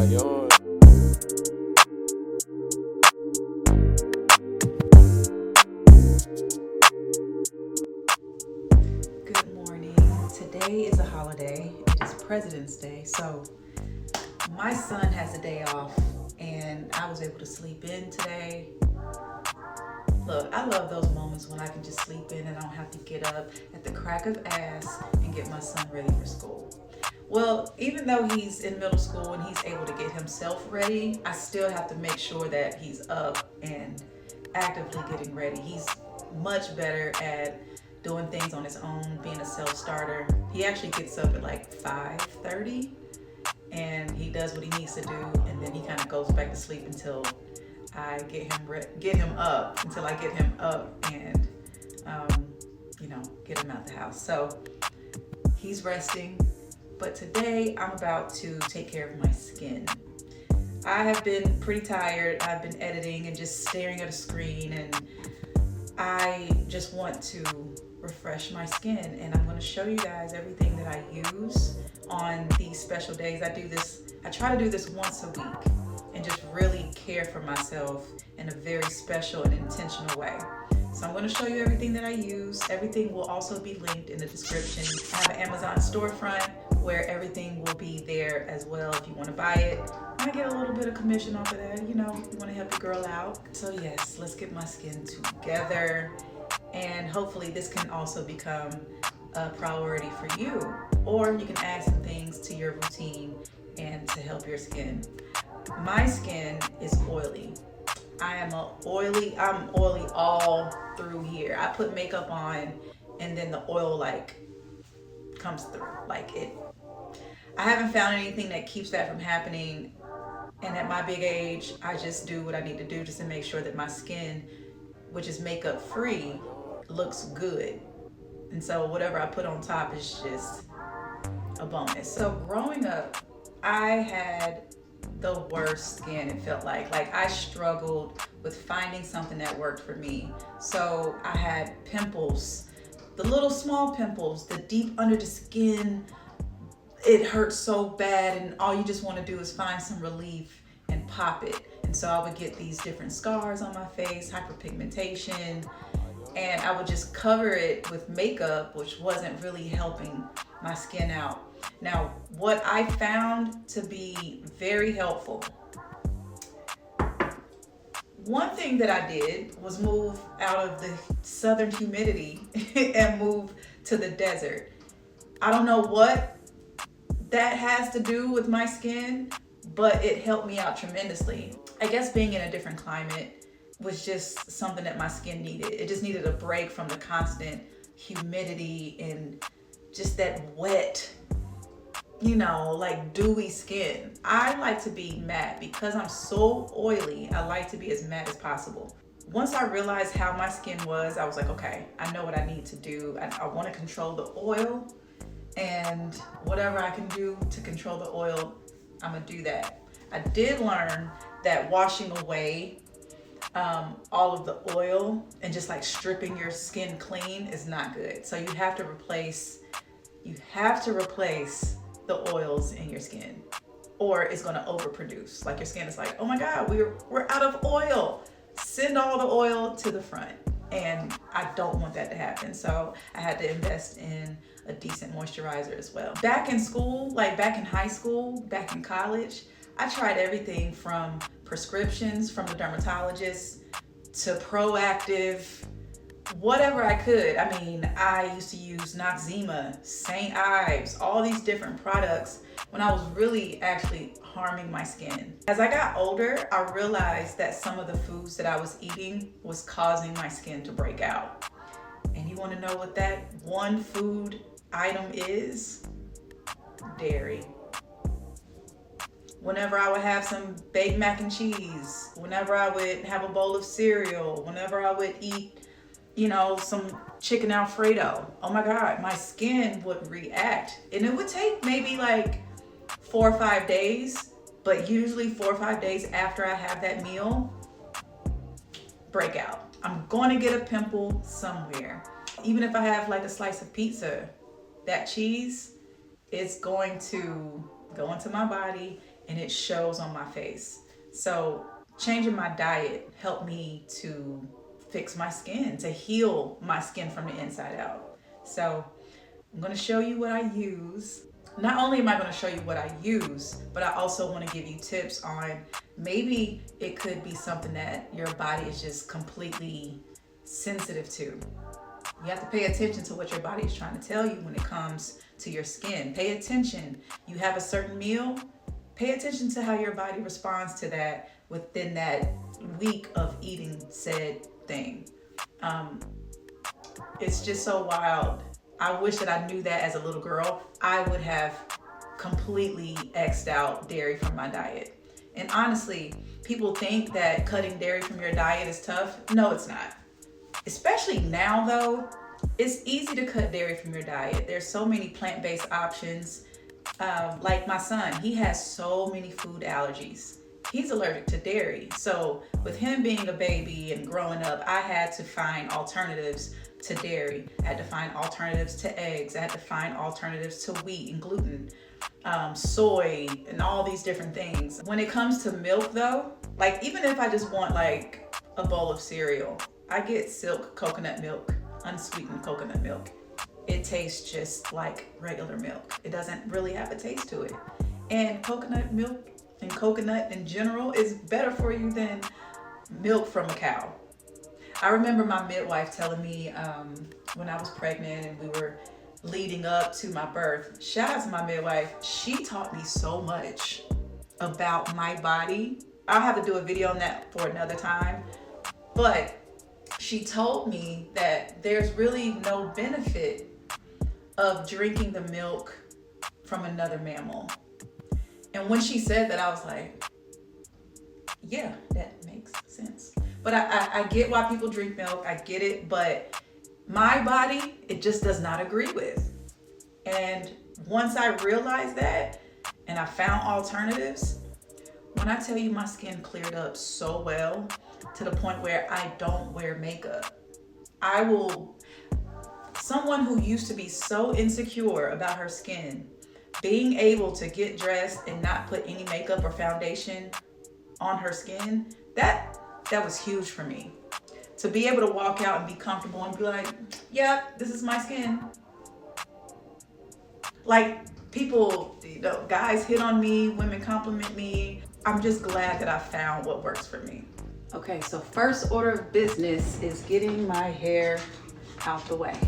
yawn. Good morning. Today is a holiday. It is President's Day. So my son has a day off and I was able to sleep in today. Look, I love those moments when I can just sleep in and I don't have to get up at the crack of ass and get my son ready for school. Well, even though he's in middle school and he's able to get himself ready, I still have to make sure that he's up and actively getting ready. He's much better at doing things on his own, being a self-starter. He actually gets up at like 5:30 and he does what he needs to do, and then he kind of goes back to sleep until I get him up and get him out the house. So he's resting. But today I'm about to take care of my skin. I have been pretty tired. I've been editing and just staring at a screen, and I just want to refresh my skin. And I'm going to show you guys everything that I use on these special days. I try to do this once a week and just really care for myself in a very special and intentional way. So I'm going to show you everything that I use. Everything will also be linked in the description. I have an Amazon storefront where everything will be there as well if you want to buy it. I get a little bit of commission off of that, you want to help your girl out. So yes, let's get my skin together, and hopefully this can also become a priority for you, or you can add some things to your routine and to help your skin. My skin is oily. I'm oily all through here. I put makeup on and then the oil comes through it. I haven't found anything that keeps that from happening, and at my big age I just do what I need to do just to make sure that my skin, which is makeup free, looks good. And so whatever I put on top is just a bonus. So growing up, I had the worst skin. It felt like I struggled with finding something that worked for me. So I had pimples, the little small pimples, the deep under the skin. It hurt so bad, and all you just want to do is find some relief and pop it. And so I would get these different scars on my face, hyperpigmentation, and I would just cover it with makeup, which wasn't really helping my skin out. Now, what I found to be very helpful, one thing that I did was move out of the southern humidity and move to the desert. I don't know what that has to do with my skin, but it helped me out tremendously. I guess being in a different climate was just something that my skin needed. It just needed a break from the constant humidity and just that wet, dewy skin. I like to be matte because I'm so oily. I like to be as matte as possible. Once I realized how my skin was, I was like, okay, I know what I need to do. I want to control the oil, and whatever I can do to control the oil, I'm gonna do that. I did learn that washing away all of the oil and just stripping your skin clean is not good. So you have to replace the oils in your skin, or it's going to overproduce. Your skin is oh my God, we're out of oil. Send all the oil to the front, and I don't want that to happen. So I had to invest in a decent moisturizer as well. Back in school, back in high school, back in college, I tried everything from prescriptions from the dermatologist to Proactive, whatever I could. I used to use Noxzema, St. Ives, all these different products when I was really actually harming my skin. As I got older, I realized that some of the foods that I was eating was causing my skin to break out. And you want to know what that one food item is? Dairy. Whenever I would have some baked mac and cheese, whenever I would have a bowl of cereal, whenever I would eat some chicken Alfredo, oh my God, my skin would react. And it would take maybe 4 or 5 days, but usually 4 or 5 days after I have that meal, breakout. I'm going to get a pimple somewhere. Even if I have a slice of pizza, that cheese is going to go into my body and it shows on my face. So changing my diet helped me to fix my skin, to heal my skin from the inside out. So I'm going to show you what I use. Not only am I going to show you what I use, but I also want to give you tips on maybe it could be something that your body is just completely sensitive to. You have to pay attention to what your body is trying to tell you when it comes to your skin. Pay attention. You have a certain meal, pay attention to how your body responds to that within that week of eating said thing. It's just so wild. I wish that I knew that as a little girl. I would have completely X'd out dairy from my diet. And honestly, people think that cutting dairy from your diet is tough. No, it's not. Especially now though, it's easy to cut dairy from your diet. There's so many plant-based options. Like my son, he has so many food allergies. He's allergic to dairy. So with him being a baby and growing up, I had to find alternatives to dairy. I had to find alternatives to eggs. I had to find alternatives to wheat and gluten, soy, and all these different things. When it comes to milk though, like even if I just want like a bowl of cereal, I get Silk coconut milk, unsweetened coconut milk. It tastes just like regular milk. It doesn't really have a taste to it. And coconut milk and coconut in general is better for you than milk from a cow. I remember my midwife telling me when I was pregnant and we were leading up to my birth, shout out to my midwife, she taught me so much about my body. I'll have to do a video on that for another time, but she told me that there's really no benefit of drinking the milk from another mammal. And when she said that, I was like, yeah, that makes sense. But I get why people drink milk, I get it, but my body, it just does not agree with. And once I realized that, and I found alternatives, when I tell you my skin cleared up so well, to the point where I don't wear makeup. Someone who used to be so insecure about her skin, being able to get dressed and not put any makeup or foundation on her skin, that was huge for me. To be able to walk out and be comfortable and be like, yeah, this is my skin. Like people, guys hit on me, women compliment me. I'm just glad that I found what works for me. Okay, so first order of business is getting my hair out the way.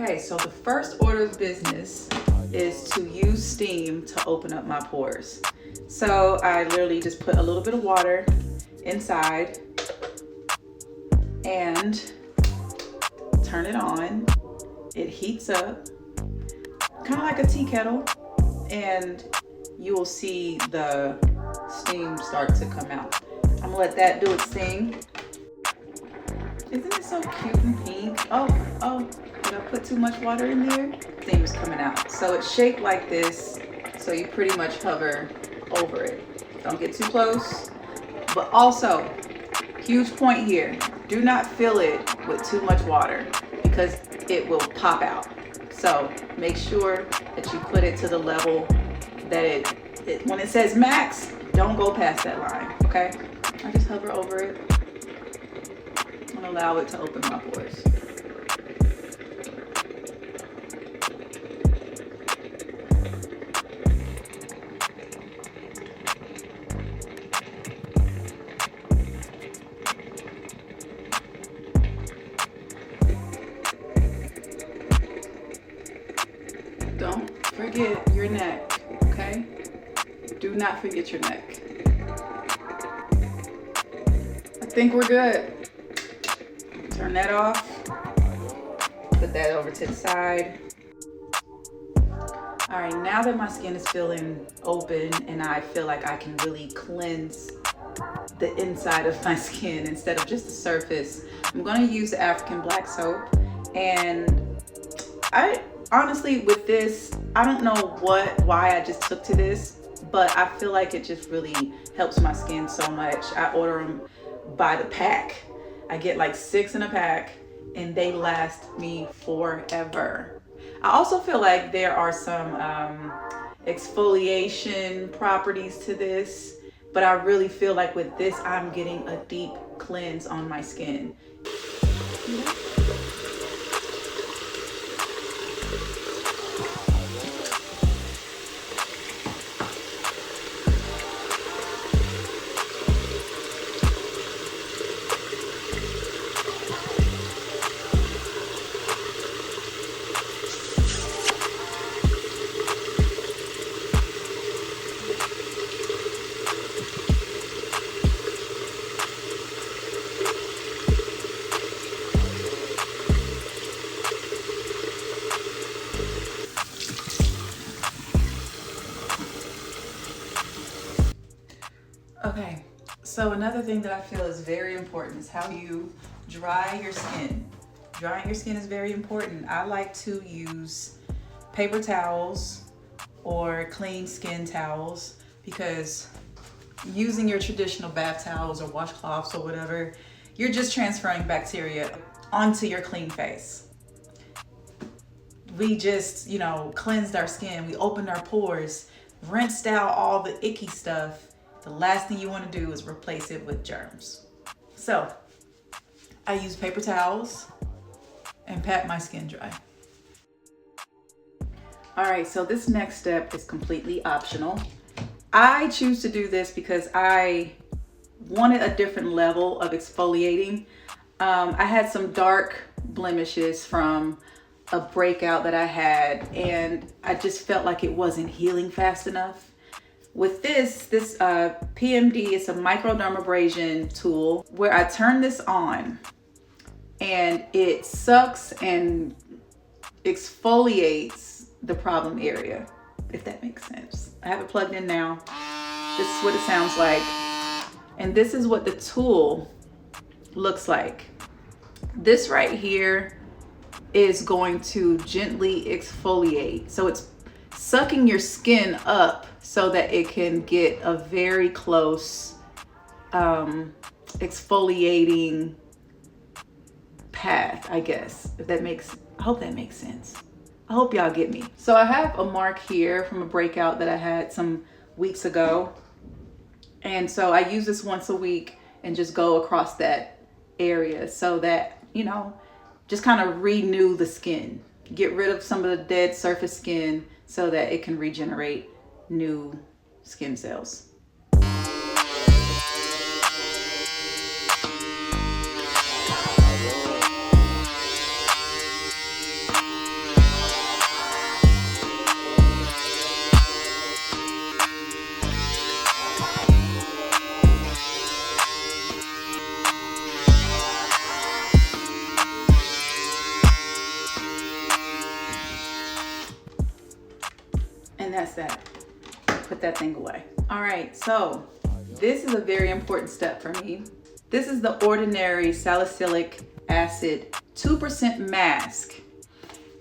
Okay, so the first order of business is to use steam to open up my pores. So I literally just put a little bit of water inside and turn it on. It heats up, kind of like a tea kettle, and you will see the steam start to come out. I'm gonna let that do its thing. Isn't it so cute and pink? Oh, did I put too much water in there? Steam is coming out. So it's shaped like this, so you pretty much hover over it. Don't get too close. But also, huge point here, do not fill it with too much water because it will pop out. So make sure that you put it to the level that it when it says max, don't go past that line, okay? I just hover over it and allow it to open my pores. Don't forget your neck, okay? Do not forget your neck. I think we're good. Turn that off. Put that over to the side. All right, now that my skin is feeling open and I feel like I can really cleanse the inside of my skin instead of just the surface. I'm going to use the African black soap, and I honestly, with this, I don't know why I just took to this, but I feel like it just really helps my skin so much. I order them by the pack. I get like 6 in a pack, and they last me forever. I also feel like there are some exfoliation properties to this, but I really feel like with this, I'm getting a deep cleanse on my skin. Okay, so another thing that I feel is very important is how you dry your skin. Drying your skin is very important. I like to use paper towels or clean skin towels, because using your traditional bath towels or washcloths or whatever, you're just transferring bacteria onto your clean face. We just, cleansed our skin. We opened our pores, rinsed out all the icky stuff. The last thing you want to do is replace it with germs. So I use paper towels and pat my skin dry. All right, so this next step is completely optional. I choose to do this because I wanted a different level of exfoliating. I had some dark blemishes from a breakout that I had, and I just felt like it wasn't healing fast enough. With this PMD is a microdermabrasion tool where I turn this on and it sucks and exfoliates the problem area, if that makes sense. I have it plugged in now. This is what it sounds like. And this is what the tool looks like. This right here is going to gently exfoliate. So it's sucking your skin up so that it can get a very close exfoliating path, I guess, I hope that makes sense. I hope y'all get me. So I have a mark here from a breakout that I had some weeks ago. And so I use this once a week and just go across that area so that, just kind of renew the skin, get rid of some of the dead surface skin so that it can regenerate new skin cells. And that's that. Put that thing away. All right, so this is a very important step for me. This is the Ordinary Salicylic Acid 2% mask.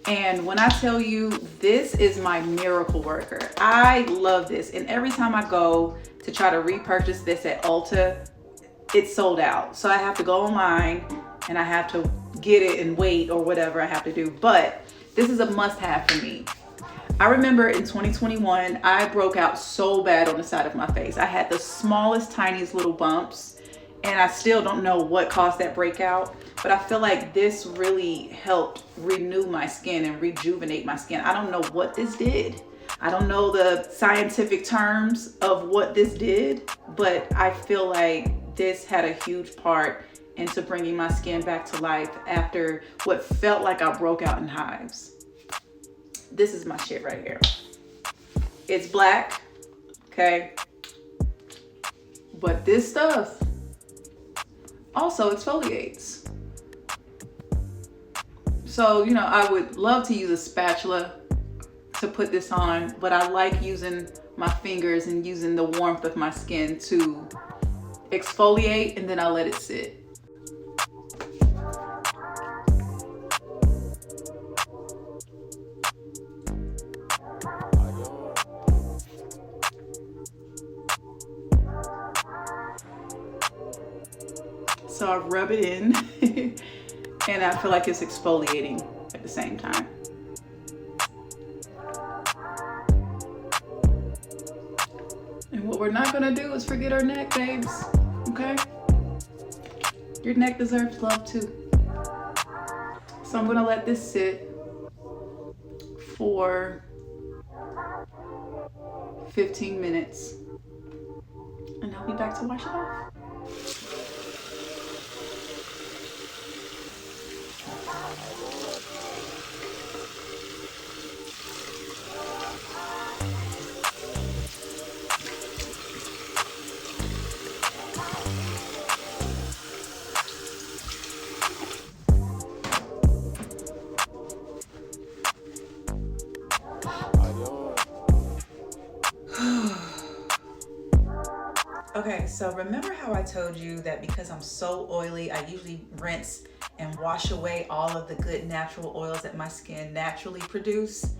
And when I tell you, this is my miracle worker. I love this. And every time I go to try to repurchase this at Ulta, it's sold out. So I have to go online and I have to get it and wait or whatever I have to do. But this is a must-have for me. I remember in 2021, I broke out so bad on the side of my face. I had the smallest, tiniest little bumps, and I still don't know what caused that breakout, but I feel like this really helped renew my skin and rejuvenate my skin. I don't know what this did. I don't know the scientific terms of what this did, but I feel like this had a huge part into bringing my skin back to life after what felt like I broke out in hives. This is my shit right here. It's black, okay? But this stuff also exfoliates. So, I would love to use a spatula to put this on, but I like using my fingers and using the warmth of my skin to exfoliate, and then I let it sit. So I rub it in and I feel like it's exfoliating at the same time. And what we're not gonna do is forget our neck, babes, okay? Your neck deserves love too. So I'm gonna let this sit for 15 minutes and I'll be back to wash it off. Okay, so remember how I told you that because I'm so oily, I usually rinse and wash away all of the good natural oils that my skin naturally produce?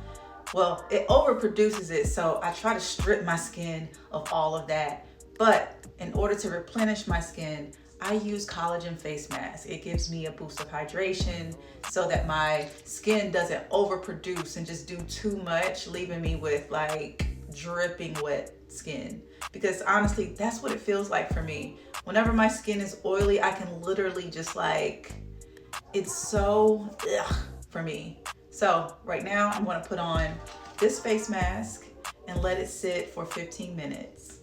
Well, it overproduces it, so I try to strip my skin of all of that. But in order to replenish my skin, I use collagen face masks. It gives me a boost of hydration so that my skin doesn't overproduce and just do too much, leaving me with like dripping wet skin. Because honestly, that's what it feels like for me. Whenever my skin is oily, I can literally just like, it's so ugh for me. So right now I'm gonna put on this face mask and let it sit for 15 minutes.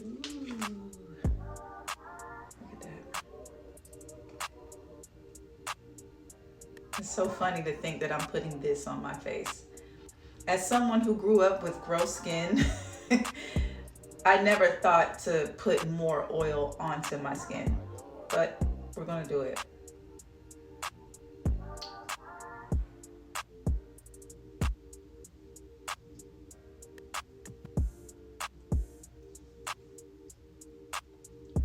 Ooh, look at that. It's so funny to think that I'm putting this on my face. As someone who grew up with gross skin, I never thought to put more oil onto my skin, but we're gonna do it.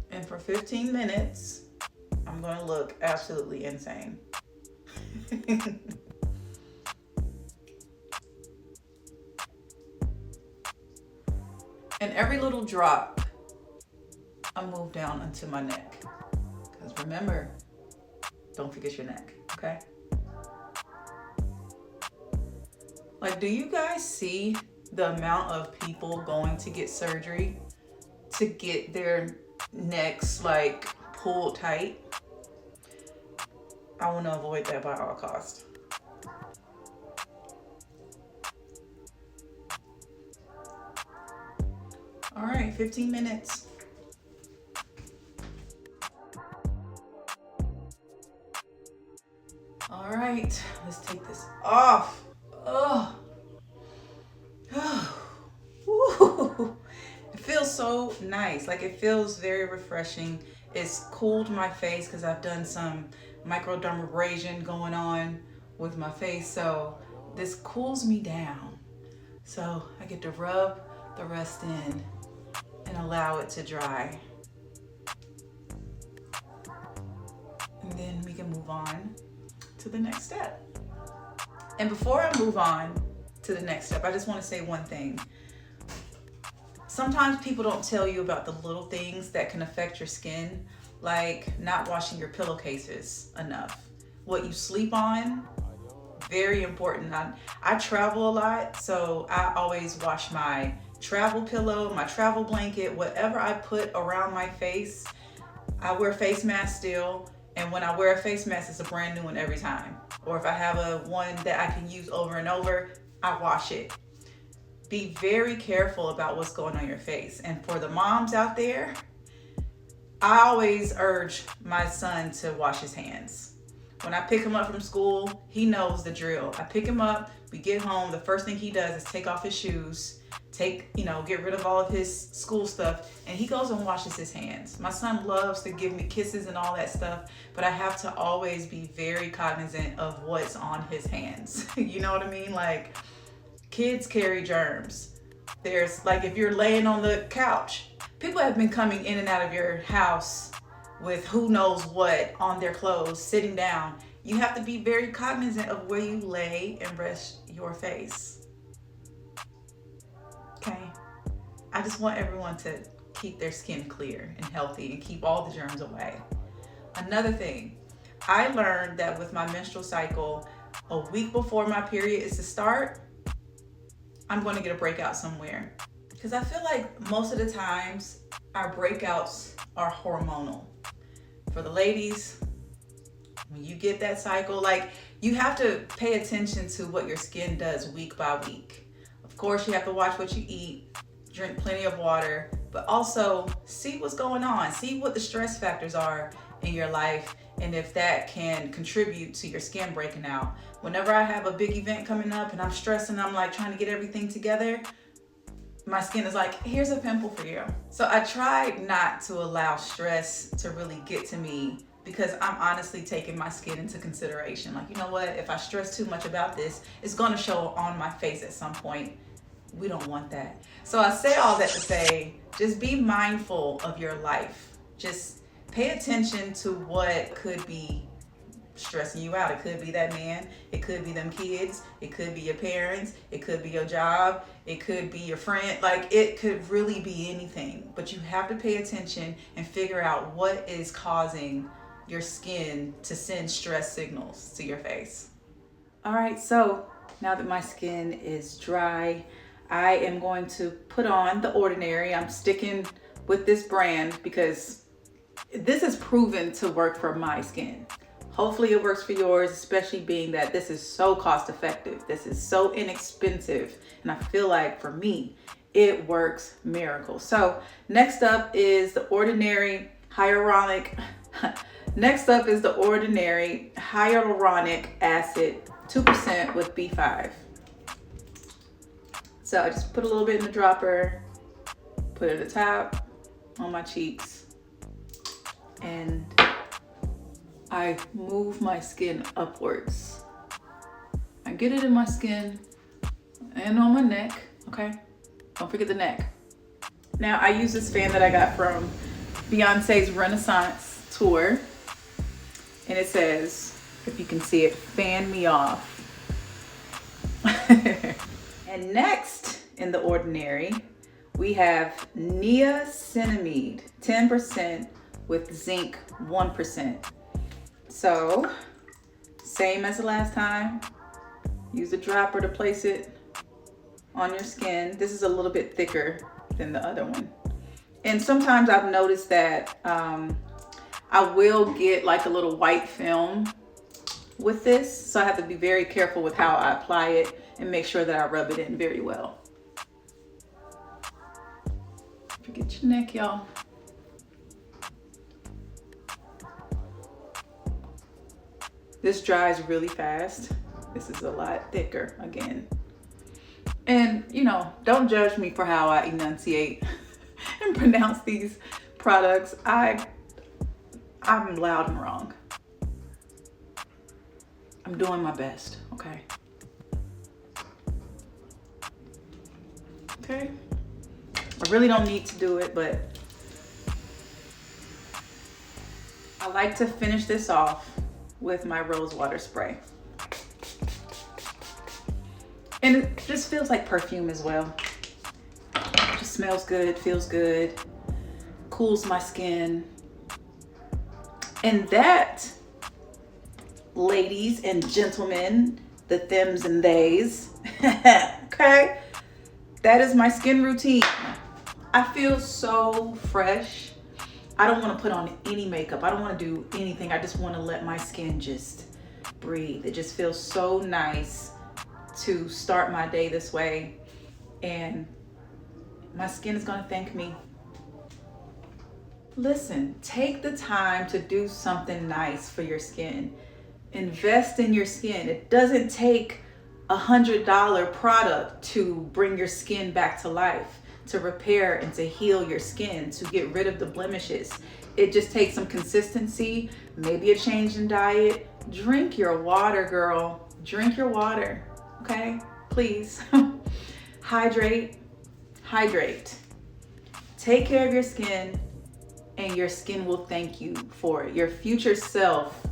And for 15 minutes, I'm gonna look absolutely insane. And every little drop, I move down into my neck. Because remember, don't forget your neck, okay? Like, do you guys see the amount of people going to get surgery to get their necks like pulled tight? I want to avoid that by all costs. All right, 15 minutes. All right, let's take this off. Oh, oh. It feels so nice. Like, it feels very refreshing. It's cooled my face because I've done some microdermabrasion going on with my face. So this cools me down. So I get to rub the rest in and allow it to dry. And then we can move on to the next step. And before I move on to the next step, I just want to say one thing. Sometimes people don't tell you about the little things that can affect your skin, like not washing your pillowcases enough. What you sleep on, very important. I travel a lot, so I always wash my travel pillow, my travel blanket, whatever I put around my face. I wear face masks still, and when I wear a face mask, it's a brand new one every time. Or if I have a one that I can use over and over, I wash it. Be very careful about what's going on your face. And for the moms out there, I always urge my son to wash his hands. When I pick him up from school, he knows the drill. I pick him up, we get home, the first thing he does is take off his shoes, get rid of all of his school stuff, and he goes and washes his hands. My son loves to give me kisses and all that stuff, but I have to always be very cognizant of what's on his hands. You know what I mean? Like, kids carry germs. There's like if you're laying on the couch, people have been coming in and out of your house with who knows what on their clothes, sitting down. You have to be very cognizant of where you lay and rest your face. Okay? I just want everyone to keep their skin clear and healthy and keep all the germs away. Another thing, I learned that with my menstrual cycle, a week before my period is to start, I'm going to get a breakout somewhere. Because I feel like most of the times our breakouts are hormonal. For the ladies, when you get that cycle, like you have to pay attention to what your skin does week by week. Of course, you have to watch what you eat, drink plenty of water, but also see what's going on. See what the stress factors are in your life and if that can contribute to your skin breaking out. Whenever I have a big event coming up and I'm stressing, I'm like trying to get everything together, my skin is like, here's a pimple for you. So I tried not to allow stress to really get to me because I'm honestly taking my skin into consideration. Like, you know what? If I stress too much about this, it's gonna show on my face at some point. We don't want that. So I say all that to say, just be mindful of your life. Just pay attention to what could be stressing you out. It could be that man, it could be them kids, it could be your parents, it could be your job, it could be your friend. Like it could really be anything, but you have to pay attention and figure out what is causing your skin to send stress signals to your face. All right, so now that my skin is dry, I am going to put on The Ordinary. I'm sticking with this brand because this is proven to work for my skin. Hopefully it works for yours, especially being that this is so cost effective. This is so inexpensive. And I feel like for me, it works miracles. So next up is The Ordinary Hyaluronic. Next up is The Ordinary Hyaluronic Acid, 2% with B5. So I just put a little bit in the dropper, put it at the top on my cheeks, and I move my skin upwards. I get it in my skin and on my neck, okay? Don't forget the neck. Now I use this fan that I got from Beyonce's Renaissance tour. And it says, if you can see it, fan me off. And next in The Ordinary, we have niacinamide, 10% with zinc, 1%. So, same as the last time. Use a dropper to place it on your skin. This is a little bit thicker than the other one. And sometimes I've noticed that I will get like a little white film with this. So I have to be very careful with how I apply it and make sure that I rub it in very well. Forget your neck, y'all. This dries really fast. This is a lot thicker again. And you know, don't judge me for how I enunciate and pronounce these products. I'm loud and wrong. I'm doing my best, okay? Okay? I really don't need to do it, but I like to finish this off with my rose water spray. And it just feels like perfume as well. It just smells good, feels good, cools my skin. And that, ladies and gentlemen, the thems and theys, okay? That is my skin routine. I feel so fresh. I don't want to put on any makeup. I don't want to do anything. I just want to let my skin just breathe. It just feels so nice to start my day this way. And my skin is going to thank me. Listen, take the time to do something nice for your skin. Invest in your skin. It doesn't take $100 product to bring your skin back to life, to repair and to heal your skin, to get rid of the blemishes. It just takes some consistency, maybe a change in diet. Drink your water, girl. Drink your water, okay? Please. Hydrate. hydrate. Take care of your skin, and your skin will thank you for it. Your future self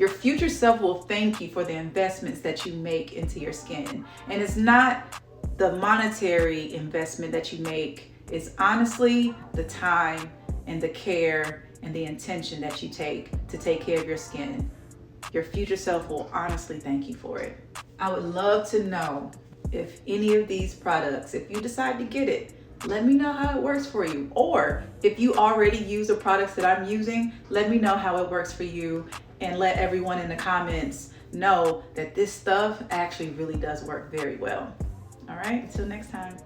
will thank you for the investments that you make into your skin. And it's not the monetary investment that you make, it's honestly the time and the care and the intention that you take to take care of your skin. Your future self will honestly thank you for it. I would love to know if any of these products, if you decide to get it, let me know how it works for you. Or if you already use the products that I'm using, let me know how it works for you, and let everyone in the comments know that this stuff actually really does work very well. All right, until next time.